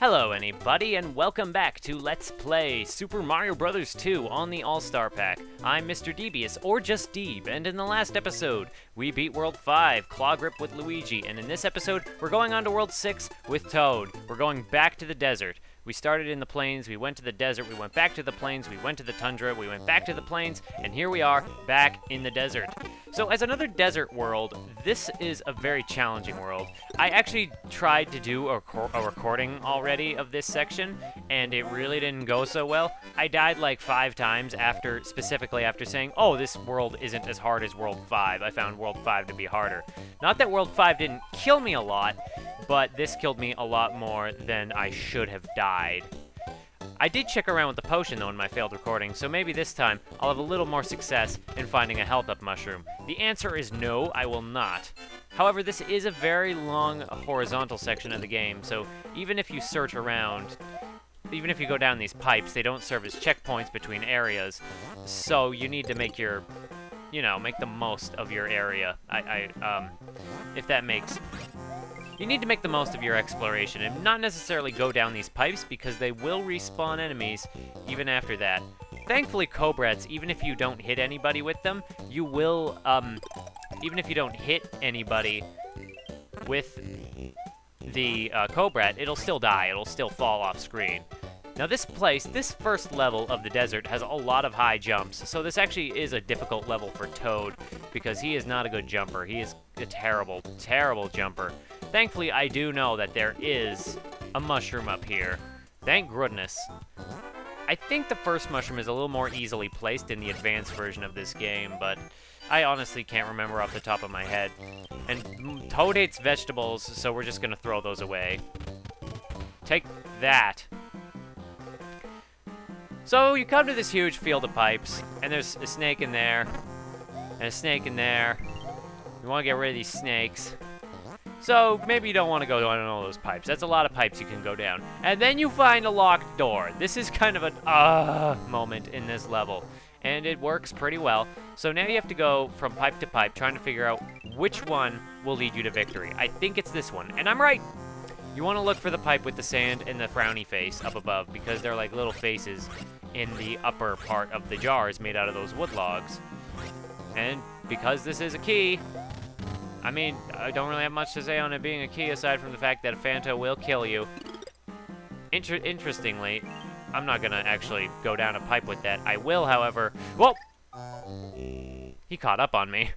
Hello anybody, and welcome back to Let's Play Super Mario Bros. 2 on the All-Star Pack. I'm Mr. Devious, or just Deeb, and in the last episode, we beat World 5, Claw Grip with Luigi, and in this episode, we're going on to World 6 with Toad. We're going back to the desert. We started in the plains, we went to the desert, we went back to the plains, we went to the tundra, we went back to the plains, and here we are, back in the desert. So as another desert world, this is a very challenging world. I actually tried to do a recording already of this section, and it really didn't go so well. I died like 5 times specifically after saying, oh, this world isn't as hard as World 5. I found World 5 to be harder. Not that World 5 didn't kill me a lot, but this killed me a lot more than I should have died. I did check around with the potion, though, in my failed recording, so maybe this time I'll have a little more success in finding a health-up mushroom. The answer is no, I will not. However, this is a very long horizontal section of the game, so even if you search around, even if you go down these pipes, they don't serve as checkpoints between areas, so you need to make your, make the most of your area. If that makes... You need to make the most of your exploration and not necessarily go down these pipes because they will respawn enemies even after that. Thankfully, Cobrats, even if you don't hit anybody with them, you will, even if you don't hit anybody with the Cobrat, it'll still die. It'll still fall off screen. Now this first level of the desert has a lot of high jumps, so this actually is a difficult level for Toad because he is not a good jumper. He is a terrible, terrible jumper. Thankfully, I do know that there is a mushroom up here. Thank goodness. I think the first mushroom is a little more easily placed in the advanced version of this game, but I honestly can't remember off the top of my head. And Toad hates vegetables, so we're just gonna throw those away. Take that. So you come to this huge field of pipes, and there's a snake in there, and a snake in there. You want to get rid of these snakes. So maybe you don't want to go down all those pipes. That's a lot of pipes you can go down. And then you find a locked door. This is kind of an moment in this level. And it works pretty well. So now you have to go from pipe to pipe, trying to figure out which one will lead you to victory. I think it's this one. And I'm right. You want to look for the pipe with the sand and the frowny face up above, because they're like little faces in the upper part of the jars made out of those wood logs. And because this is a key, I mean, I don't really have much to say on it being a key aside from the fact that a Phanto will kill you. Interestingly, I'm not gonna actually go down a pipe with that. I will, however... Whoa! He caught up on me.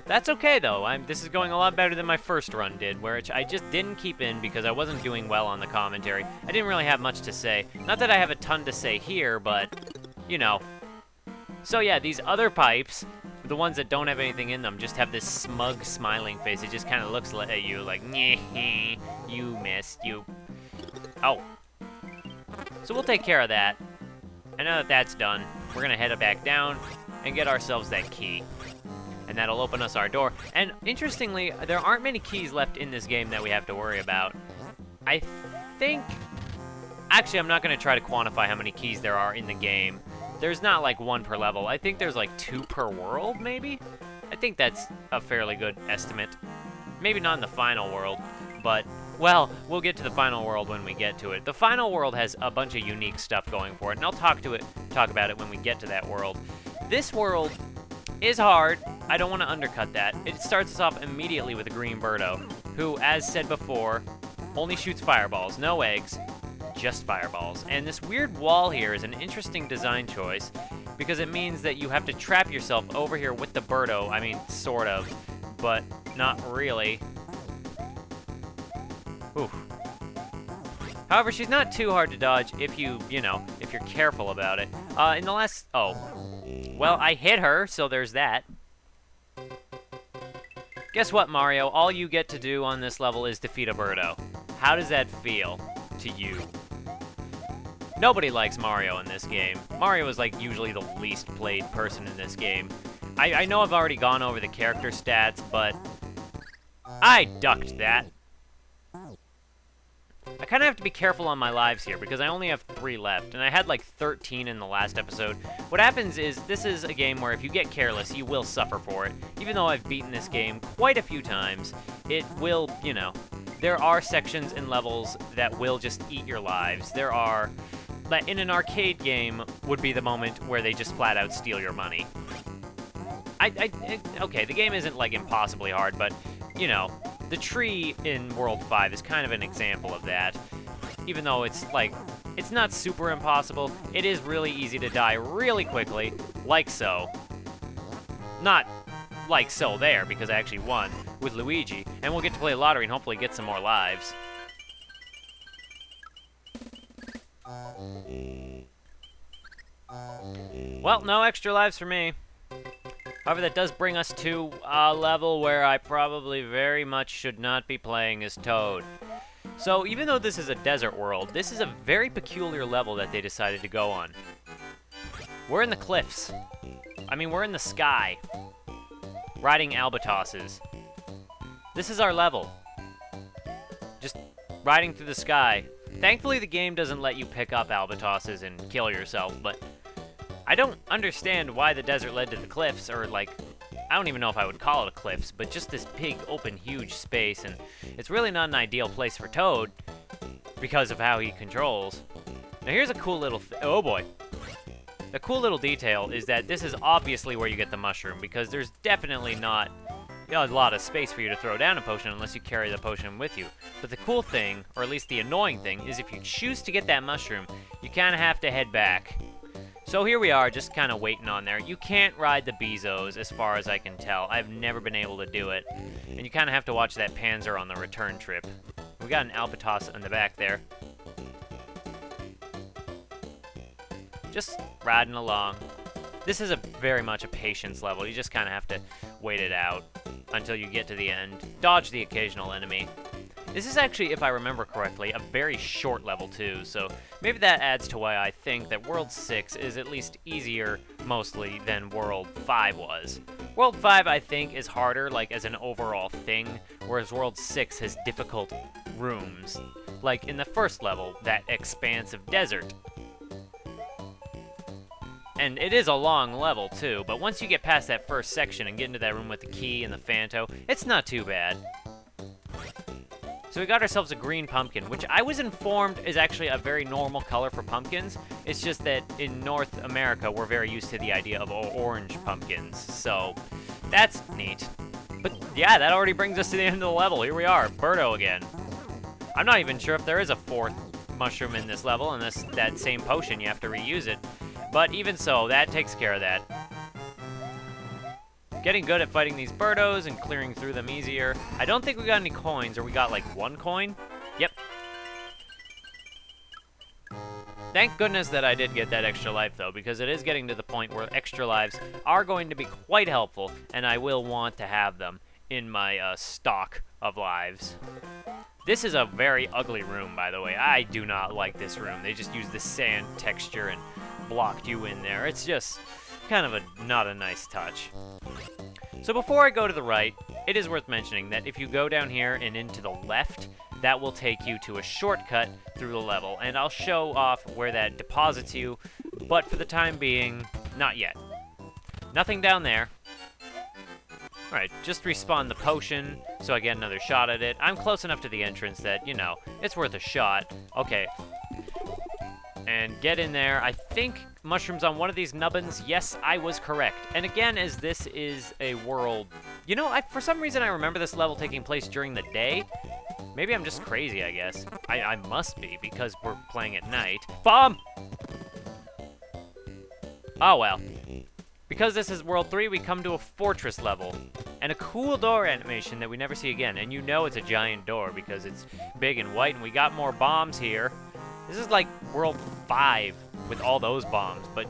That's okay, though. This is going a lot better than my first run did, where I just didn't keep in because I wasn't doing well on the commentary. I didn't really have much to say. Not that I have a ton to say here, but, So yeah, these other pipes, the ones that don't have anything in them, just have this smug, smiling face. It just kind of looks at you like, nyeh, you missed, you... Oh. So we'll take care of that. And now that that's done, we're going to head back down and get ourselves that key. And that'll open us our door. And interestingly, there aren't many keys left in this game that we have to worry about. I think... Actually, I'm not going to try to quantify how many keys there are in the game. There's not like 1 per level. I think there's like 2 per world, maybe? I think that's a fairly good estimate. Maybe not in the final world, but, well, we'll get to the final world when we get to it. The final world has a bunch of unique stuff going for it, and I'll talk about it when we get to that world. This world is hard. I don't want to undercut that. It starts us off immediately with a green birdo, who, as said before, only shoots fireballs, no eggs, just fireballs. And this weird wall here is an interesting design choice, because it means that you have to trap yourself over here with the birdo. I mean, sort of, but not really. Oof. However, she's not too hard to dodge if if you're careful about it. In the last... Oh. Well, I hit her, so there's that. Guess what, Mario? All you get to do on this level is defeat a birdo. How does that feel to you? Nobody likes Mario in this game. Mario is like usually the least played person in this game. I know I've already gone over the character stats, but I ducked that. I kind of have to be careful on my lives here because I only have 3 left, and I had like 13 in the last episode. What happens is, this is a game where if you get careless, you will suffer for it. Even though I've beaten this game quite a few times, it will, there are sections in levels that will just eat your lives. There are, that in an arcade game would be the moment where they just flat out steal your money. Okay, the game isn't like impossibly hard, but you know, the tree in World 5 is kind of an example of that. Even though it's like, it's not super impossible, it is really easy to die really quickly, like so. Not like so there, because I actually won with Luigi, and we'll get to play a lottery and hopefully get some more lives. Well, no extra lives for me. However, that does bring us to a level where I probably very much should not be playing as Toad. So, even though this is a desert world, this is a very peculiar level that they decided to go on. We're in the cliffs. I mean, we're in the sky. Riding albatrosses. This is our level. Just riding through the sky. Thankfully, the game doesn't let you pick up albatrosses and kill yourself, but I don't understand why the desert led to the cliffs, or like, I don't even know if I would call it a cliffs, but just this big, open, huge space, and it's really not an ideal place for Toad because of how he controls. Now here's a cool little, oh boy. The cool little detail is that this is obviously where you get the mushroom, because there's definitely not a lot of space for you to throw down a potion unless you carry the potion with you. But the cool thing, or at least the annoying thing, is if you choose to get that mushroom, you kind of have to head back. So here we are, just kind of waiting on there. You can't ride the Bezos, as far as I can tell. I've never been able to do it. And you kind of have to watch that Panzer on the return trip. We got an albatross in the back there. Just riding along. This is very much a patience level. You just kind of have to wait it out until you get to the end. Dodge the occasional enemy. This is actually, if I remember correctly, a very short level too, so maybe that adds to why I think that World 6 is at least easier, mostly, than World 5 was. World 5, I think, is harder, like, as an overall thing, whereas World 6 has difficult rooms. Like, in the first level, that expansive desert. And it is a long level, too, but once you get past that first section and get into that room with the key and the Phanto, it's not too bad. So we got ourselves a green pumpkin, which I was informed is actually a very normal color for pumpkins. It's just that in North America, we're very used to the idea of orange pumpkins, so that's neat. But yeah, that already brings us to the end of the level. Here we are, Birdo again. I'm not even sure if there is a fourth mushroom in this level, and that same potion, you have to reuse it. But even so, that takes care of that. Getting good at fighting these Birdos and clearing through them easier. I don't think we got any coins, or we got like 1 coin. Yep. Thank goodness that I did get that extra life though, because it is getting to the point where extra lives are going to be quite helpful, and I will want to have them in my stock of lives. This is a very ugly room, by the way. I do not like this room. They just used the sand texture and blocked you in there. It's just kind of not a nice touch. So before I go to the right, it is worth mentioning that if you go down here and into the left, that will take you to a shortcut through the level, and I'll show off where that deposits you, but for the time being, not yet. Nothing down there. Alright, just respawn the potion, so I get another shot at it. I'm close enough to the entrance that, you know, it's worth a shot. Okay. And get in there. I think mushrooms on one of these nubbins. Yes, I was correct. And again, as this is a world... You know, for some reason I remember this level taking place during the day. Maybe I'm just crazy, I guess. I must be, because we're playing at night. Bomb! Oh, well. Because this is World 3, we come to a fortress level. And a cool door animation that we never see again. And you know it's a giant door because it's big and white, and we got more bombs here. This is like World 5 with all those bombs, but...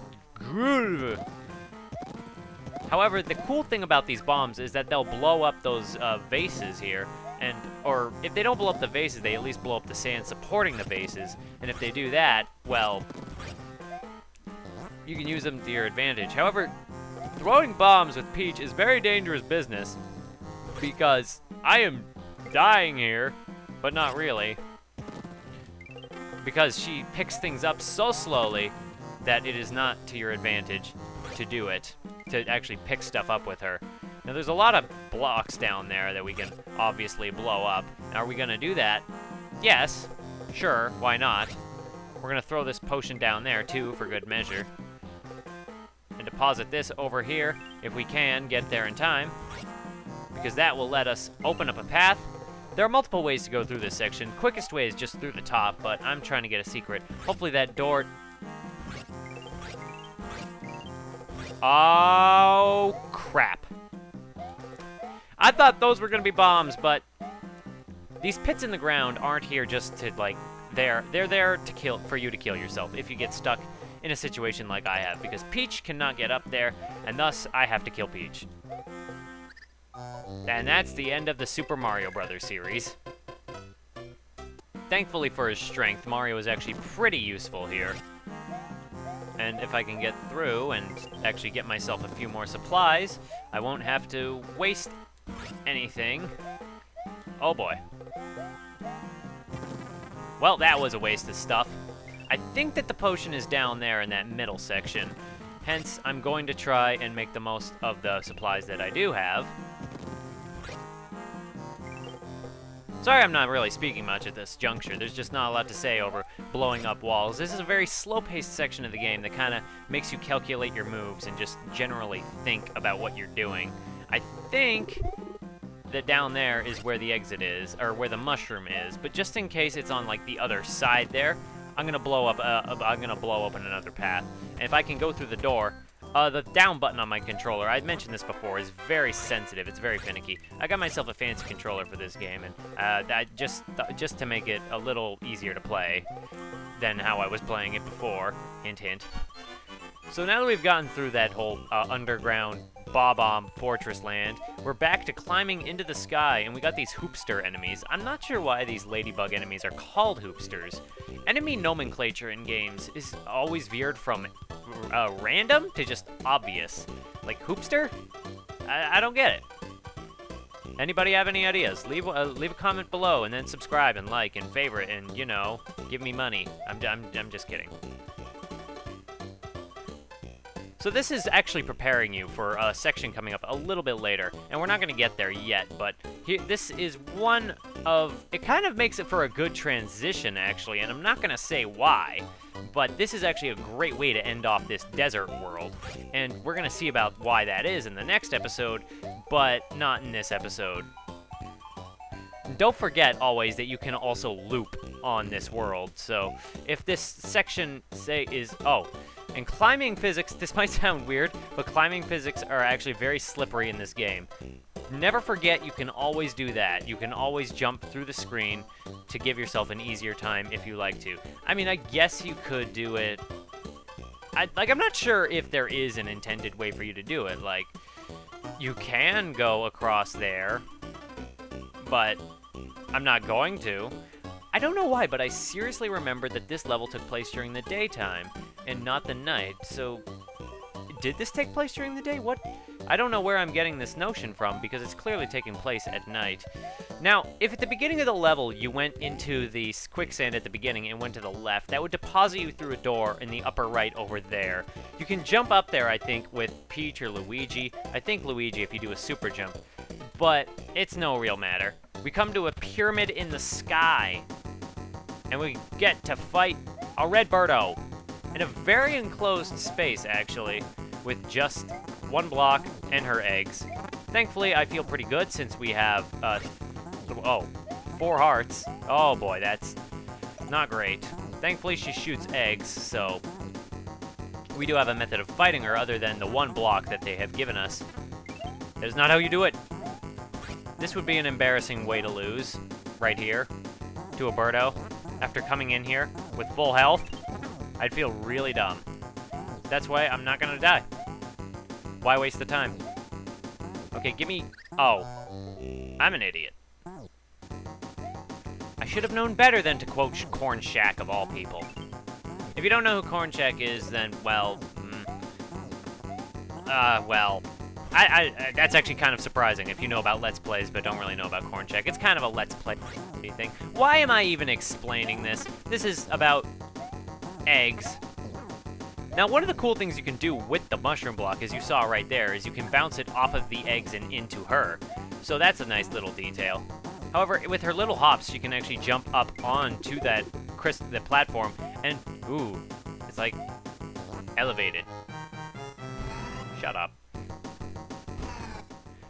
However, the cool thing about these bombs is that they'll blow up those vases here, or if they don't blow up the vases, they at least blow up the sand supporting the vases, and if they do that, well, you can use them to your advantage. However, throwing bombs with Peach is very dangerous business, because I am dying here, but not really. Because she picks things up so slowly that it is not to your advantage to do it, to actually pick stuff up with her. Now there's a lot of blocks down there that we can obviously blow up. Are we gonna do that? Yes. Sure, why not? We're gonna throw this potion down there, too, for good measure. And deposit this over here, if we can get there in time. Because that will let us open up a path. There are multiple ways to go through this section. Quickest way is just through the top, but I'm trying to get a secret. Hopefully that door... Oh, crap. I thought those were gonna be bombs, but these pits in the ground aren't here just to, like, they're there to for you to kill yourself if you get stuck in a situation like I have, because Peach cannot get up there, and thus I have to kill Peach. And that's the end of the Super Mario Brothers series. Thankfully for his strength, Mario is actually pretty useful here. And if I can get through and actually get myself a few more supplies, I won't have to waste anything. Oh boy. Well, that was a waste of stuff. I think that the potion is down there in that middle section. Hence, I'm going to try and make the most of the supplies that I do have. Sorry I'm not really speaking much at this juncture. There's just not a lot to say over blowing up walls. This is a very slow-paced section of the game that kind of makes you calculate your moves and just generally think about what you're doing. I think that down there is where the exit is, or where the mushroom is, but just in case it's on like the other side there, I'm gonna blow up in another path. And if I can go through the door, the down button on my controller, I've mentioned this before, is very sensitive. It's very finicky. I got myself a fancy controller for this game, and just to make it a little easier to play than how I was playing it before. Hint, hint. So now that we've gotten through that whole underground Bob-omb fortress land, we're back to climbing into the sky, and we got these hoopster enemies. I'm not sure why these ladybug enemies are called hoopsters. Enemy nomenclature in games is always veered from random to just obvious. Like hoopster? I don't get it. Anybody have any ideas? Leave a comment below, and then subscribe and like and favorite and, you know, give me money. I'm just kidding. So this is actually preparing you for a section coming up a little bit later, and we're not going to get there yet, but this is one of... It kind of makes it for a good transition, actually, and I'm not going to say why, but this is actually a great way to end off this desert world, and we're going to see about why that is in the next episode, but not in this episode. Don't forget, always, that you can also loop on this world, so if this section, say, is... Oh... And climbing physics, this might sound weird, but climbing physics are actually very slippery in this game. Never forget you can always do that. You can always jump through the screen to give yourself an easier time if you like to. I mean, I guess you could do it... I'm not sure if there is an intended way for you to do it. Like, you can go across there, but I'm not going to. I don't know why, but I seriously remembered that this level took place during the daytime and not the night, so did this take place during the day? What? I don't know where I'm getting this notion from, because it's clearly taking place at night. Now, if at the beginning of the level you went into the quicksand at the beginning and went to the left, that would deposit you through a door in the upper right over there. You can jump up there, I think, with Peach or Luigi. I think Luigi if you do a super jump, but it's no real matter. We come to a pyramid in the sky, and we get to fight a red birdo in a very enclosed space, actually, with just one block and her eggs. Thankfully, I feel pretty good since we have, 4 hearts. Oh boy, that's not great. Thankfully, she shoots eggs, so we do have a method of fighting her other than the one block that they have given us. That is not how you do it. This would be an embarrassing way to lose, right here, to a birdo. After coming in here with full health, I'd feel really dumb. That's why I'm not gonna die. Why waste the time? Okay, give me... Oh. I'm an idiot. I should have known better than to quote Corn Shack of all people. If you don't know who Corn Shack is, then, well... that's actually kind of surprising if you know about Let's Plays but don't really know about Corn Shack. It's kind of a Let's Play thing. Why am I even explaining this? This is about eggs. Now, one of the cool things you can do with the mushroom block, as you saw right there, is you can bounce it off of the eggs and into her. So that's a nice little detail. However, with her little hops, she can actually jump up onto the platform, and ooh, it's like elevated. Shut up.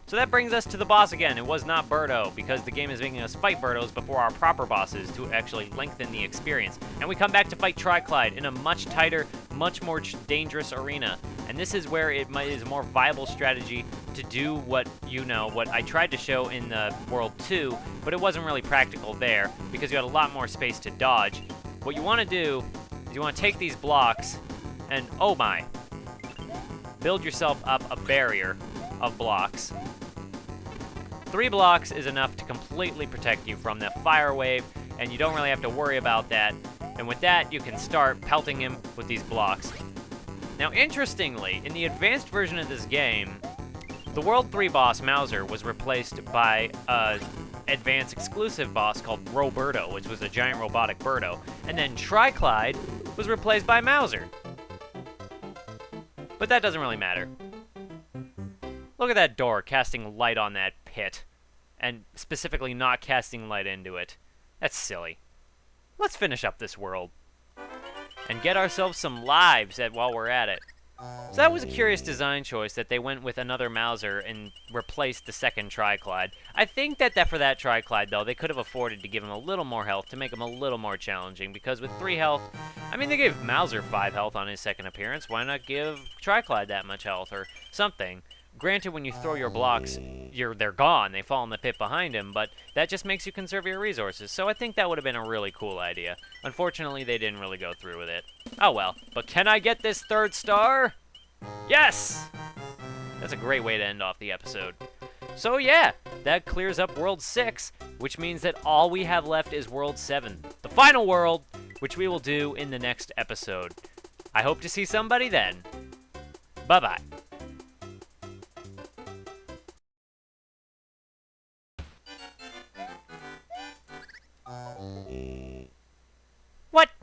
So that brings us to the boss again. It was not Birdo, because the game is making us fight Birdos before our proper bosses to actually lengthen the experience. And we come back to fight Triclyde in a much tighter, much more dangerous arena. And this is where it is a more viable strategy to do what I tried to show in the World 2, but it wasn't really practical there, because you had a lot more space to dodge. What you want to do is you want to take these blocks and, oh my, build yourself up a barrier of blocks. 3 blocks is enough to completely protect you from that fire wave, and you don't really have to worry about that. And with that, you can start pelting him with these blocks. Now, interestingly, in the advanced version of this game, the World 3 boss, Mauser, was replaced by an advanced exclusive boss called Roberto, which was a giant robotic Birdo. And then Triclyde was replaced by Mauser. But that doesn't really matter. Look at that door casting light on that pit, and specifically not casting light into it. That's silly. Let's finish up this world and get ourselves some lives while we're at it. So that was a curious design choice that they went with another Mauser and replaced the second Triclyde. I think that for that Triclyde, though, they could have afforded to give him a little more health to make him a little more challenging, because with 3 health, I mean, they gave Mauser 5 health on his second appearance. Why not give Triclyde that much health or something? Granted, when you throw your blocks, they're gone. They fall in the pit behind him, but that just makes you conserve your resources. So I think that would have been a really cool idea. Unfortunately, they didn't really go through with it. Oh well. But can I get this 3rd star? Yes! That's a great way to end off the episode. So yeah, that clears up World 6, which means that all we have left is World 7, the final world, which we will do in the next episode. I hope to see somebody then. Bye-bye. What?